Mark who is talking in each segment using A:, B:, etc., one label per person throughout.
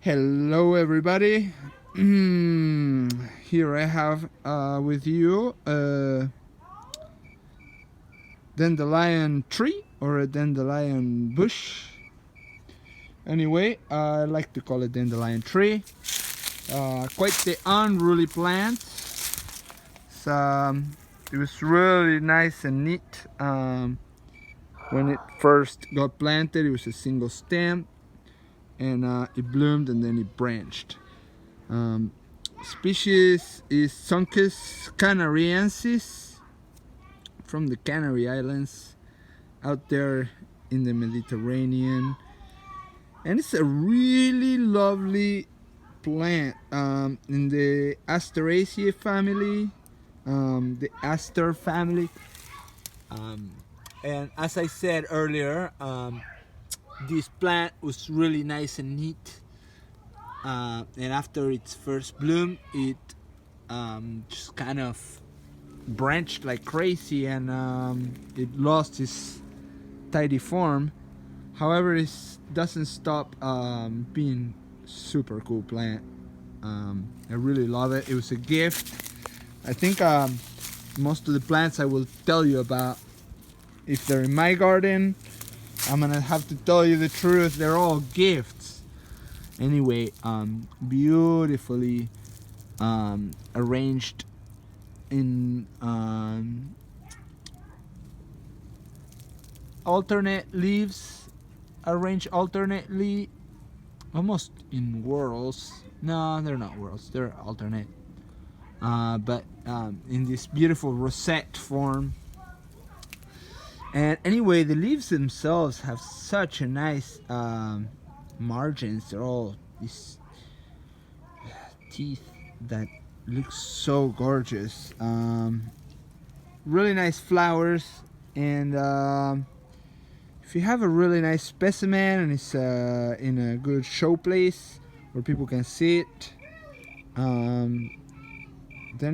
A: Hello everybody. Here I have with you a dandelion tree or a dandelion bush. Anyway, I like to call it dandelion tree. Quite the unruly plant. It was really nice and neat. When it first got planted, it was a single stem, and it bloomed and then it branched. Species is Sonchus canariensis from the Canary Islands out there in the Mediterranean, and it's a really lovely plant in the Asteraceae family, the aster family, and as I said earlier, this plant was really nice and neat, and after its first bloom it just kind of branched like crazy, and it lost its tidy form. However, it doesn't stop being super cool plant. I really love it. It was a gift. I think most of the plants I will tell you about, if they're in my garden, I'm gonna have to tell you the truth, they're all gifts. Anyway, beautifully arranged in alternate leaves, arranged alternately, almost in whorls. No, they're not whorls, they're alternate, but in this beautiful rosette form. And anyway, the leaves themselves have such a nice margins. They're all these teeth that look so gorgeous. Really nice flowers, and if you have a really nice specimen and it's in a good show place where people can see it, then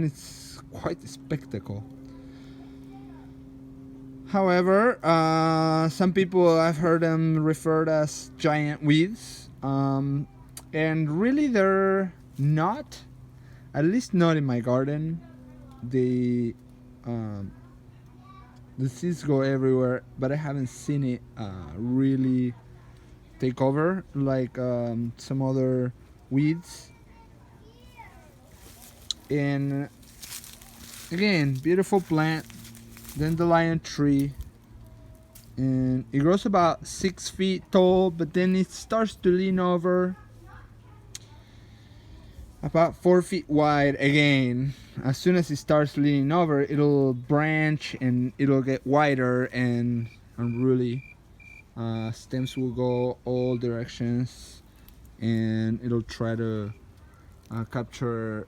A: it's quite a spectacle. However, some people, I've heard them referred as giant weeds, and really they're not, at least not in my garden. The seeds go everywhere, but I haven't seen it really take over like some other weeds. And again, beautiful plant, dandelion tree, and it grows about 6 feet tall, but then it starts to lean over about 4 feet wide. Again, as soon as it starts leaning over, it'll branch and it'll get wider and unruly. Stems will go all directions, and it'll try to capture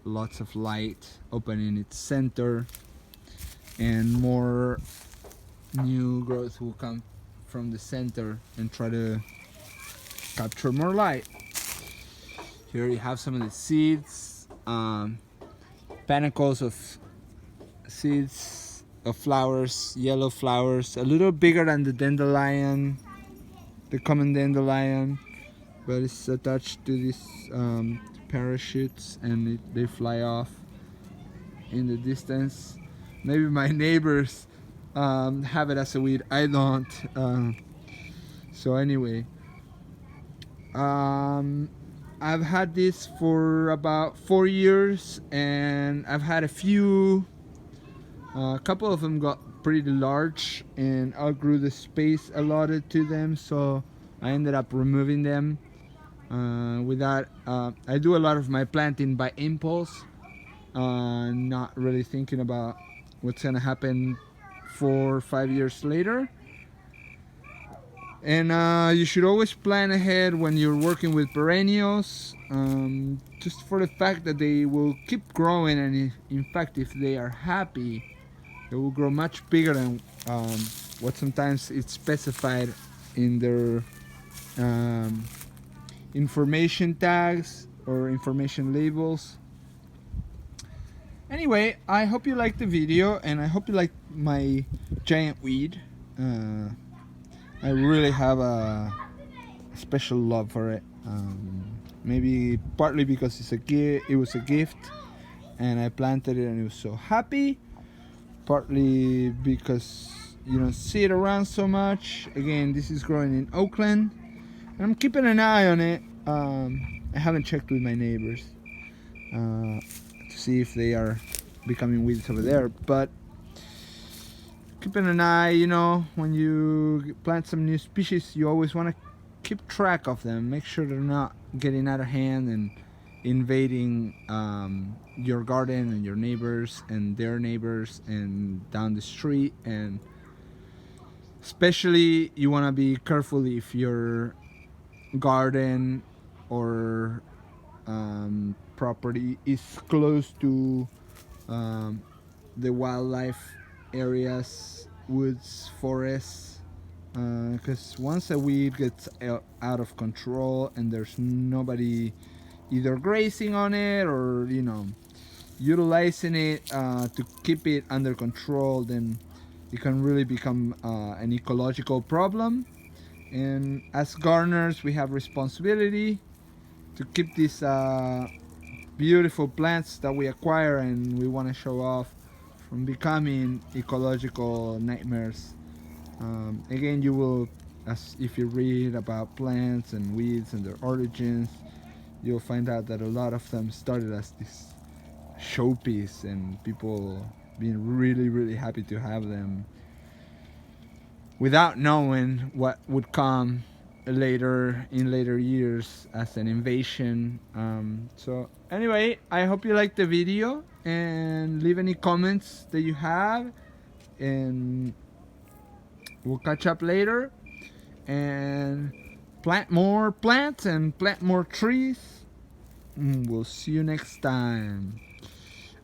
A: lots of light, opening its center, and more new growth will come from the center and try to capture more light. Here you have some of the seeds, panicles of seeds of flowers, yellow flowers, a little bigger than the dandelion, the common dandelion, but it's attached to these parachutes, and they fly off in the distance. Maybe my neighbors have it as a weed, I don't. So anyway, I've had this for about 4 years, and I've had a few, a couple of them got pretty large and outgrew the space allotted to them, so I ended up removing them. I do a lot of my planting by impulse, not really thinking about what's gonna happen 4 or 5 years later. And you should always plan ahead when you're working with perennials, just for the fact that they will keep growing, and in fact, if they are happy, they will grow much bigger than what sometimes it's specified in their information tags or information labels. Anyway, I hope you liked the video, and I hope you liked my giant weed. I really have a special love for it. Maybe partly because it was a gift, and I planted it and it was so happy. Partly because you don't see it around so much. Again, this is growing in Oakland, and I'm keeping an eye on it. I haven't checked with my neighbors to see if they are becoming weeds over there, but keeping an eye, you know, when you plant some new species, you always want to keep track of them, make sure they're not getting out of hand and invading your garden and your neighbors and their neighbors and down the street. And especially you want to be careful if your garden or property is close to the wildlife areas, woods, forests, because once a weed gets out of control and there's nobody either grazing on it or, you know, utilizing it to keep it under control, then it can really become an ecological problem. And as gardeners, we have responsibility to keep these beautiful plants that we acquire and we want to show off from becoming ecological nightmares. Again, you will, as if you read about plants and weeds and their origins, you'll find out that a lot of them started as this showpiece and people being really happy to have them without knowing what would come later in later years as an invasion. So anyway, I hope you liked the video and leave any comments that you have, and we'll catch up later and plant more plants and plant more trees. We'll see you next time.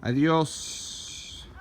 A: Adios.